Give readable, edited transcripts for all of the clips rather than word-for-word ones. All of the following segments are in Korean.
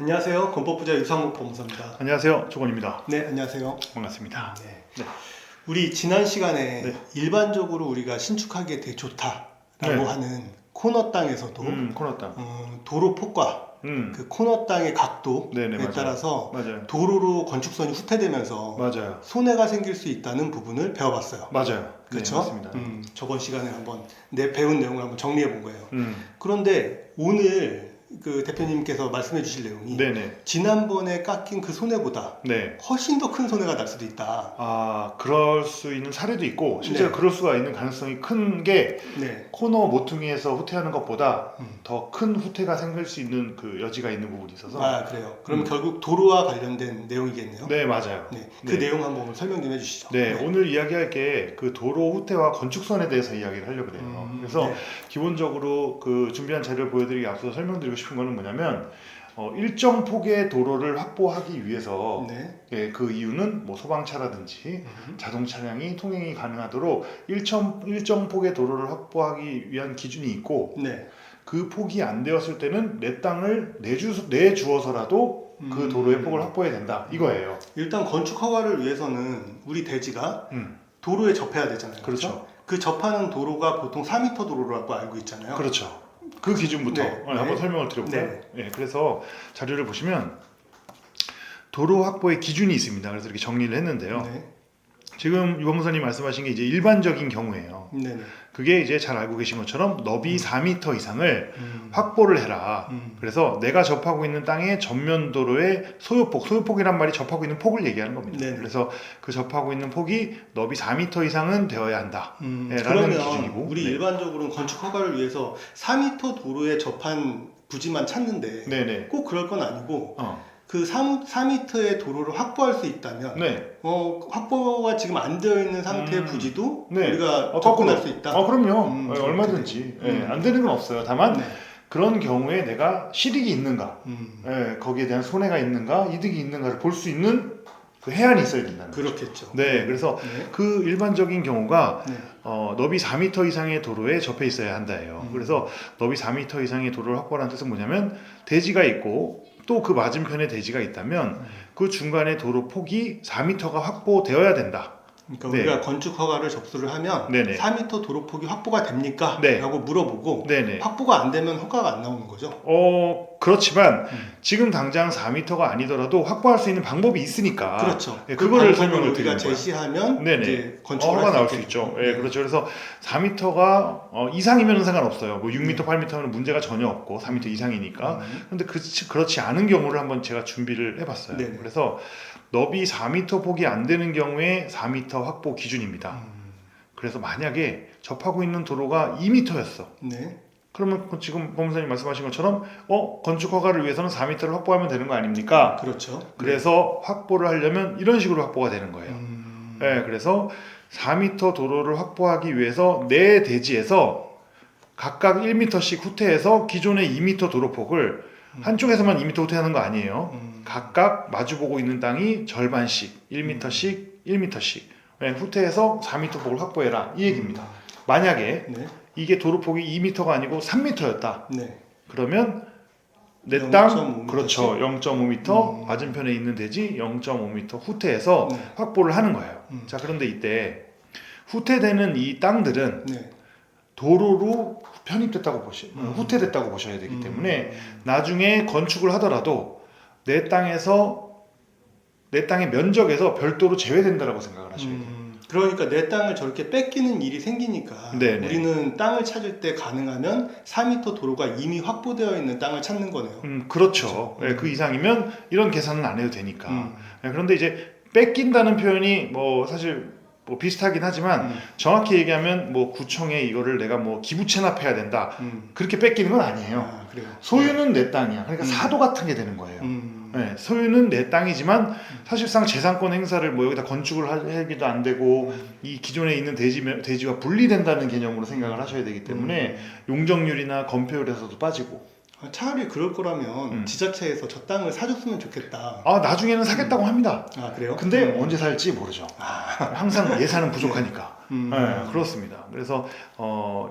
안녕하세요. 건법부자 유상목 법무사입니다. 안녕하세요. 조건입니다. 네, 안녕하세요. 반갑습니다. 네. 네. 우리 지난 시간에 네. 일반적으로 우리가 신축하기에 되게 좋다라고 네. 하는 코너 땅에서도 코너 땅. 도로 폭과 그 코너 땅의 각도에 네네, 맞아요. 따라서 맞아요. 도로로 건축선이 후퇴되면서 맞아요. 손해가 생길 수 있다는 부분을 배워봤어요. 맞아요. 그렇죠? 네, 맞습니다. 저번 시간에 한번 내 배운 내용을 한번 정리해 본 거예요. 음. 그런데 오늘 그 대표님께서 말씀해 주실 내용이 네네. 지난번에 깎인 그 손해보다 네. 훨씬 더 큰 손해가 날 수도 있다. 아, 그럴 수 있는 사례도 있고 실제로 네. 그럴 수가 있는 가능성이 큰 게 네. 코너 모퉁이에서 후퇴하는 것보다 음. 더 큰 후퇴가 생길 수 있는 그 여지가 있는 부분이 있어서. 아, 그래요. 그럼 결국 도로와 관련된 내용이겠네요. 네, 맞아요. 네. 그 네. 내용 한번 설명 좀 해주시죠. 네, 오늘 이야기할 게 그 도로 후퇴와 건축선에 대해서 이야기를 하려고 해요. 그래서 네. 기본적으로 그 준비한 자료를 보여드리기 앞서 설명드리고 싶은 거는 뭐냐면 일정 폭의 도로를 확보하기 위해서 네. 예, 그 이유는 뭐 소방차라든지 자동 차량이 통행이 가능하도록 일정 폭의 도로를 확보하기 위한 기준이 있고 네. 그 폭이 안 되었을 때는 내 땅을 내주어서라도 그 도로의 폭을 확보해야 된다 이거예요. 일단 건축 허가를 위해서는 우리 대지가 음. 도로에 접해야 되잖아요. 그렇죠. 그 접하는 도로가 보통 4m 도로라고 알고 있잖아요. 그렇죠. 그 기준부터 네. 한번 네. 설명을 드려볼까요? 네. 네, 그래서 자료를 보시면 도로 확보의 기준이 있습니다. 그래서 이렇게 정리를 했는데요. 네. 지금 유범무사님 말씀하신 게 이제 일반적인 경우예요. 네. 네. 그게 이제 잘 알고 계신 것처럼 너비 4m 이상을 확보를 해라. 그래서 내가 접하고 있는 땅의 전면 도로의 소요폭이란 말이 접하고 있는 폭을 얘기하는 겁니다. 네네. 그래서 그 접하고 있는 폭이 너비 4m 이상은 되어야 한다. 네, 라는 그러면 기준이고. 우리 네. 일반적으로는 건축 허가를 위해서 4m 도로에 접한 부지만 찾는데 네네. 꼭 그럴 건 아니고 그 4m의 도로를 확보할 수 있다면 네. 확보가 지금 안 되어 있는 상태의 부지도 네. 우리가 접근할 수 있다. 그럼요. 얼마든지. 네, 안 되는 건 없어요. 다만 네. 그런 경우에 내가 실익이 있는가, 거기에 대한 손해가 있는가, 이득이 있는가를 볼 수 있는 그 해안이 있어야 된다는 거죠. 그렇겠죠. 네, 그래서 네. 그 일반적인 경우가 네. 너비 4m 이상의 도로에 접해 있어야 한다예요. 그래서 너비 4m 이상의 도로를 확보하는 뜻은 뭐냐면 대지가 있고 또 그 맞은편에 대지가 있다면 그 중간에 도로 폭이 4m가 확보되어야 된다. 그러니까 네. 우리가 건축 허가를 접수를 하면 네네. 4m 도로 폭이 확보가 됩니까? 네. 라고 물어보고 네네. 확보가 안 되면 허가가 안 나오는 거죠. 그렇지만 지금 당장 4m가 아니더라도 확보할 수 있는 방법이 있으니까. 그렇죠. 네, 그 그거를 방법을 설명을 우리가 드리는 거예요. 제시하면 네네. 이제 건축을 허가 할 나올 수 수 있죠. 있겠죠. 예, 그렇죠. 그래서 4m가 이상이면 상관없어요. 뭐 6m, 8m는 문제가 전혀 없고 4m 이상이니까. 근데 그렇지 않은 경우를 한번 제가 준비를 해봤어요. 네네. 그래서 너비 4m 폭이 안 되는 경우에 4m 확보 기준입니다. 그래서 만약에 접하고 있는 도로가 2m였어. 네. 그러면 지금 법무사님 말씀하신 것처럼 건축 허가를 위해서는 4m를 확보하면 되는 거 아닙니까? 그렇죠. 그래서 확보를 하려면 이런 식으로 확보가 되는 거예요. 네, 그래서 4m 도로를 확보하기 위해서 내 대지에서 각각 1m씩 후퇴해서 기존의 2m 도로폭을 한쪽에서만 2m 후퇴하는 거 아니에요. 각각 마주보고 있는 땅이 절반씩 1m씩 1m씩 후퇴해서 4m 폭을 확보해라 이 얘기입니다. 만약에 네. 이게 도로폭이 2m가 아니고 3m였다. 네. 그러면 내 0.5m 땅, 씩? 그렇죠. 0.5m, 맞은편에 있는 대지 0.5m 후퇴해서 네. 확보를 하는 거예요. 자, 그런데 이때 후퇴되는 이 땅들은 네. 도로로 편입됐다고 후퇴됐다고 보셔야 되기 때문에 나중에 건축을 하더라도 내 땅의 면적에서 별도로 제외된다라고 생각을 하셔야 돼요. 그러니까 내 땅을 저렇게 뺏기는 일이 생기니까 네네. 우리는 땅을 찾을 때 가능하면 4m 도로가 이미 확보되어 있는 땅을 찾는 거네요. 그렇죠. 네, 그 이상이면 이런 계산은 안 해도 되니까. 네, 그런데 이제 뺏긴다는 표현이 뭐 사실 뭐 비슷하긴 하지만 정확히 얘기하면 뭐 구청에 이거를 내가 뭐 기부 체납해야 된다. 그렇게 뺏기는 건 아니에요. 아, 그래요. 소유는 내 땅이야. 그러니까 사도 같은 게 되는 거예요. 네, 소유는 내 땅이지만 사실상 재산권 행사를 뭐 여기다 건축을 하기도 안 되고 이 기존에 있는 대지와 분리된다는 개념으로 생각을 하셔야 되기 때문에 용적률이나 건폐율에서도 빠지고 차라리 그럴 거라면 지자체에서 저 땅을 사줬으면 좋겠다. 아, 나중에는 사겠다고 합니다. 아, 그래요? 근데 언제 살지 모르죠. 항상 예산은 부족하니까. 네. 네, 그렇습니다. 그래서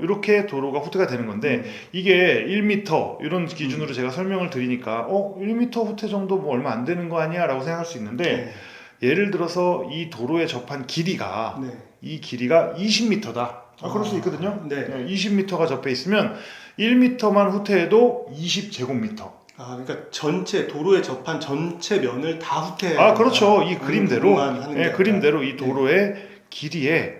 이렇게 도로가 후퇴가 되는 건데 이게 1m 이런 기준으로 제가 설명을 드리니까 1m 후퇴 정도 뭐 얼마 안 되는 거 아니야 라고 생각할 수 있는데 예를 들어서 이 도로에 접한 길이가 네. 이 길이가 20m다. 그럴 수 있거든요. 네. 20m가 접해 있으면 1m만 후퇴해도 20제곱미터. 그러니까 전체 도로에 접한 전체 면을 다 후퇴해야 아, 그렇죠. 이 그림대로 그림대로 이 네. 도로의 길이에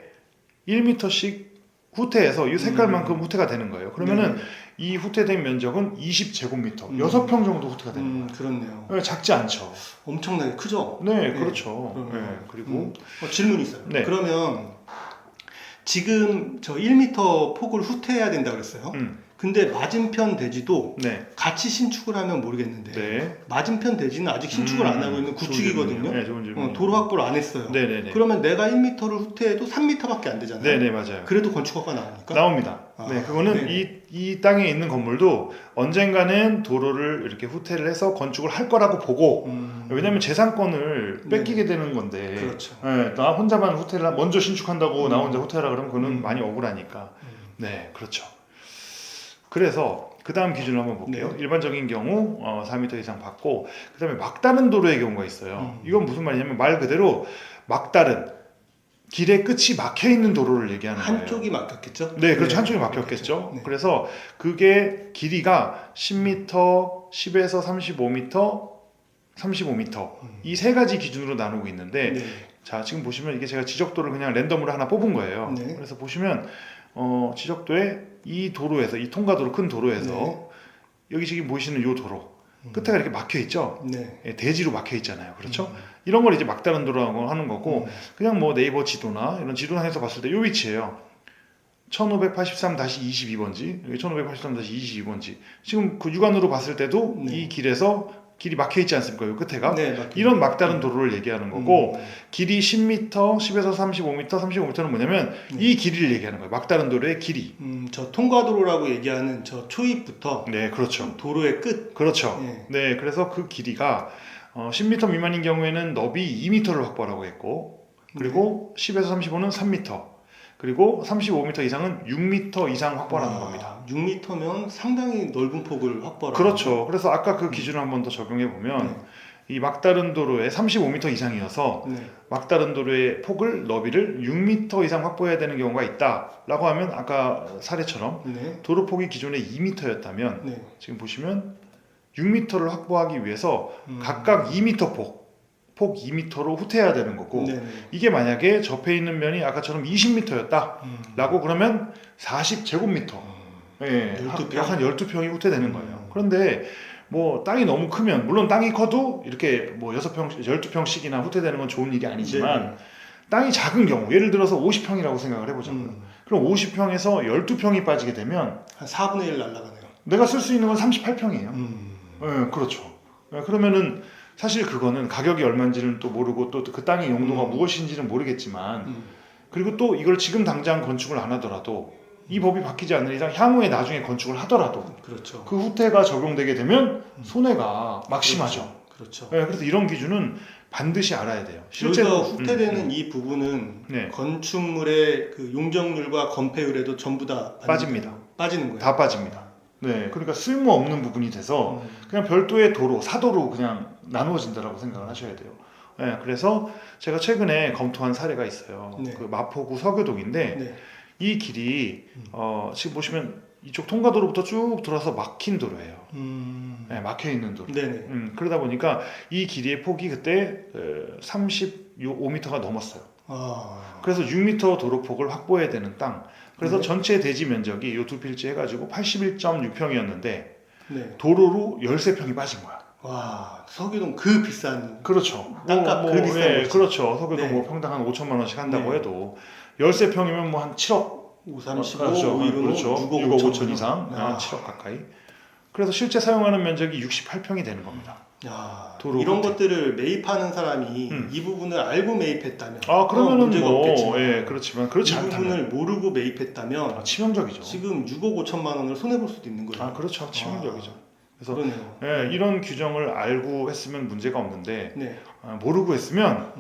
1m씩 후퇴해서 이 색깔만큼 후퇴가 되는 거예요. 그러면은 이 후퇴된 면적은 20제곱미터, 6평 정도 후퇴가 되는 거예요. 그렇네요. 네, 작지 않죠. 엄청나게 크죠? 네, 그렇죠. 네, 그리고 질문이 있어요. 네. 그러면 지금 저 1m 폭을 후퇴해야 된다고 그랬어요. 근데 맞은편 대지도 네. 같이 신축을 하면 모르겠는데 네. 맞은편 대지는 아직 신축을 안 하고 있는 구축이거든요. 네, 좋은 질문이에요. 도로 확보를 안 했어요. 네네네. 그러면 내가 1m를 후퇴해도 3m밖에 안 되잖아요. 네네, 맞아요. 그래도 건축허가 나옵니까? 나옵니다. 네, 그거는 이 땅에 있는 건물도 언젠가는 도로를 이렇게 후퇴를 해서 건축을 할 거라고 보고 왜냐면 재산권을 뺏기게 되는 건데 그렇죠. 네, 나 혼자만 후퇴를 먼저 신축한다고 나 혼자 후퇴하라 그러면 그거는 많이 억울하니까 네, 그렇죠. 그래서 그 다음 기준을 한번 볼게요. 일반적인 경우 4m 이상 받고 그 다음에 막다른 도로의 경우가 있어요. 이건 무슨 말이냐면 말 그대로 막다른 길의 끝이 막혀 있는 도로를 얘기하는 거예요. 한쪽이 막혔겠죠? 네, 그렇죠. 한쪽이 막혔겠죠. 네. 그래서 그게 길이가 10m, 10에서 35m, 35m 이 세 가지 기준으로 나누고 있는데 자, 지금 보시면 이게 제가 지적도를 그냥 랜덤으로 하나 뽑은 거예요. 그래서 보시면 지적도에 이 도로에서 이 통과도로 큰 도로에서 여기 지금 보이시는 이 도로 끝에가 이렇게 막혀 있죠. 예, 대지로 막혀 있잖아요. 그렇죠? 이런 걸 이제 막다른 도로라고 하는 거고 그냥 뭐 네이버 지도나 이런 지도상에서 봤을 때 이 위치예요. 1583-22번지 여기 1583-22번지 지금 그 육안으로 봤을 때도 이 길에서 길이 막혀 있지 않습니까? 요 끝에가 이런 막다른 도로를 얘기하는 거고 길이 10m, 10에서 35m, 35m는 뭐냐면 이 길이를 얘기하는 거예요. 막다른 도로의 길이. 저 통과도로라고 얘기하는 저 초입부터 네, 그렇죠. 도로의 끝. 그렇죠. 네, 그래서 그 길이가 10m 미만인 경우에는 너비 2m를 확보하라고 했고 그리고 10에서 35는 3m 그리고 35m 이상은 6m 이상 확보하라는 겁니다. 6m면 상당히 넓은 폭을 확보하라고. 그렇죠. 그래서 아까 그 기준을 한 번 더 적용해 보면 이 막다른 도로에 35m 이상이어서 막다른 도로의 폭을 너비를 6m 이상 확보해야 되는 경우가 있다라고 하면 아까 사례처럼 도로 폭이 기존에 2m였다면 지금 보시면 6m를 확보하기 위해서 각각 2m 폭 2m로 후퇴해야 되는 거고 이게 만약에 접해 있는 면이 아까처럼 20m였다 라고 그러면 40제곱미터 약 한 12평이 후퇴되는 거예요. 그런데 뭐 땅이 너무 크면 물론 땅이 커도 이렇게 뭐 6평, 12평씩이나 후퇴되는 건 좋은 일이 아니지만 땅이 작은 경우 예를 들어서 50평이라고 생각을 해보자고요. 그럼 50평에서 12평이 빠지게 되면 한 4분의 1 날아가네요. 내가 쓸 수 있는 건 38평이에요. 네, 그렇죠. 그러면은 사실 그거는 가격이 얼마인지는 또 모르고 또 그 땅의 용도가 무엇인지는 모르겠지만 그리고 또 이걸 지금 당장 건축을 안 하더라도 이 법이 바뀌지 않는 이상 향후에 나중에 건축을 하더라도 그 후퇴가 적용되게 되면 손해가 막심하죠. 그렇죠. 네, 그래서 이런 기준은 반드시 알아야 돼요. 실제로 후퇴되는 이 부분은 건축물의 그 용적률과 건폐율에도 전부 다 빠집니다. 빠지는 거예요. 다 빠집니다. 네, 그러니까 쓸모없는 부분이 돼서 그냥 별도의 도로, 사도로 그냥 나누어진다라고 생각을 하셔야 돼요. 네, 그래서 제가 최근에 검토한 사례가 있어요. 그 마포구 서교동인데 이 길이 지금 보시면 이쪽 통과도로부터 쭉 돌아서 막힌 도로예요. 네, 막혀 있는 도로. 그러다 보니까 이 길이의 폭이 그때 35m가 넘었어요. 그래서 6m 도로폭을 확보해야 되는 땅. 그래서 전체 대지 면적이 이 두 필지 해가지고 81.6평이었는데 도로로 13평이 빠진 거야. 와, 서교동 그 비싼. 그렇죠. 땅값 그 비싼. 네, 그렇죠. 서교동 뭐 평당 한 5천만 원씩 한다고 해도 13평이면 뭐 한 7억. 5, 35, 그렇죠. 5, 그렇죠. 6억 6억 5천 이상, 한 7억 가까이. 그래서 실제 사용하는 면적이 68평이 되는 겁니다. 이런 것들을 매입하는 사람이 이 부분을 알고 매입했다면 그러면은 문제가 없겠지만 예, 그렇지만 그렇지 이 않다면 부분을 모르고 매입했다면 치명적이죠. 지금 6억 5천만 원을 손해 볼 수도 있는 거예요. 그렇죠. 치명적이죠. 그래서 그러네요. 예, 이런 규정을 알고 했으면 문제가 없는데 네. 모르고 했으면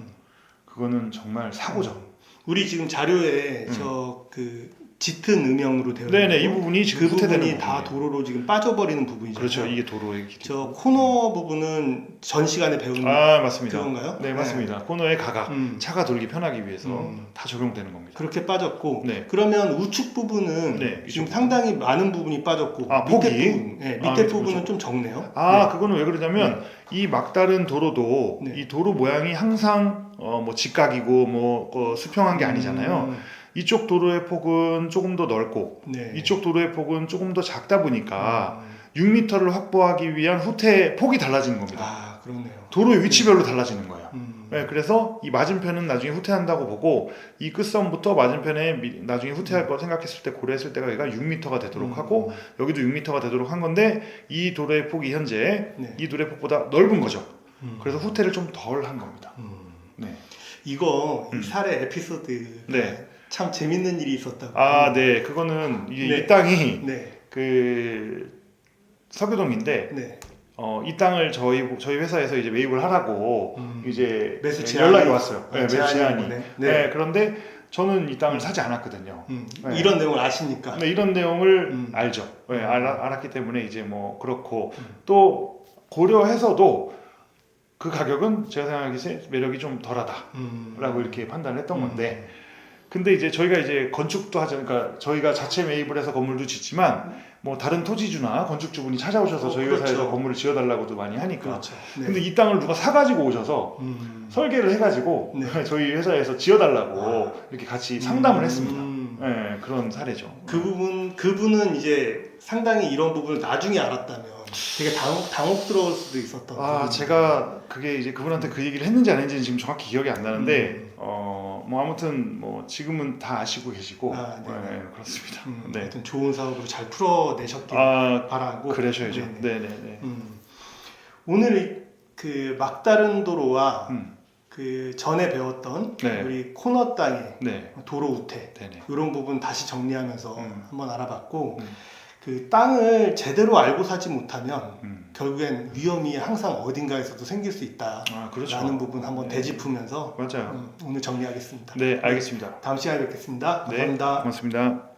그거는 정말 사고죠. 우리 지금 자료에 저 그 짙은 음영으로 되어 있는 네네, 이 부분이 지금 그 후퇴되는 부분이 다 부분이에요. 도로로 지금 빠져버리는 부분이잖아요. 그렇죠. 이게 도로의 길이. 저 코너 부분은 전 시간에 배운 맞습니다. 그건가요? 네, 맞습니다. 코너의 가각, 음. 차가 돌기 편하기 위해서 다 적용되는 겁니다. 그렇게 빠졌고 네. 그러면 우측 부분은 네, 지금 이쪽 상당히 많은 부분이 빠졌고 폭이? 밑에 부분, 네, 밑에 밑에 부분은 부분. 좀 적네요. 그거는 왜 그러냐면 이 막다른 도로도 네. 이 도로 모양이 항상 뭐 직각이고 뭐 수평한 게 아니잖아요. 이쪽 도로의 폭은 조금 더 넓고 네. 이쪽 도로의 폭은 조금 더 작다 보니까 6m를 확보하기 위한 후퇴 폭이 달라지는 겁니다. 그렇네요. 도로의 위치별로 달라지는 거예요. 음. 네, 그래서 이 맞은편은 나중에 후퇴한다고 보고 이 끝선부터 맞은편에 나중에 후퇴할 거 생각했을 때 고려했을 때가 얘가 6m가 되도록 하고 여기도 6m가 되도록 한 건데 이 도로의 폭이 현재 네. 이 도로의 폭보다 넓은 거죠. 그래서 후퇴를 좀 덜 한 겁니다. 네. 이거 이 사례 에피소드 네. 참 재밌는 일이 있었다고. 네, 그거는 이게 네. 이 땅이 네. 그 서교동인데 네. 이 땅을 저희 회사에서 이제 매입을 하라고 이제 매수 제안이 연락이 왔어요. 네, 매수 제안이 제안이. 오네. 네. 네. 그런데 저는 이 땅을 사지 않았거든요. 네. 이런 내용을 아십니까? 네, 이런 내용을 알죠. 네, 알았기 때문에 이제 뭐 그렇고 또 고려해서도 그 가격은 제가 생각하기에 매력이 좀 덜하다라고 이렇게 판단을 했던 건데. 근데 이제 저희가 이제 건축도 하죠. 그러니까 저희가 자체 매입을 해서 건물도 짓지만 뭐 다른 토지주나 건축주분이 찾아오셔서 저희 그렇죠. 회사에서 건물을 지어달라고도 많이 하니까. 그렇죠. 네. 근데 이 땅을 누가 사가지고 오셔서 설계를 해가지고 네. 저희 회사에서 지어달라고 이렇게 같이 상담을 했습니다. 네, 그런 사례죠. 그분은 이제 상당히 이런 부분을 나중에 알았다면 되게 당혹스러울 수도 있었던. 제가 그게 이제 그분한테 그 얘기를 했는지 안 했는지 지금 정확히 기억이 안 나는데 뭐 아무튼 뭐 지금은 다 아시고 계시고 네, 그렇습니다. 네. 하여튼 좋은 사업으로 잘 풀어내셨길 바라고. 그러셔야죠. 네. 네네네. 오늘 그 막다른 도로와 그 전에 배웠던 네. 우리 코너 땅의 네. 도로 우태 네네. 이런 부분 다시 정리하면서 한번 알아봤고 그 땅을 제대로 알고 사지 못하면 결국엔 위험이 항상 어딘가에서도 생길 수 있다. 그렇죠. 라는 부분 한번 되짚으면서 맞아요. 오늘 정리하겠습니다. 네, 알겠습니다. 다음 시간에 뵙겠습니다. 네, 감사합니다. 고맙습니다.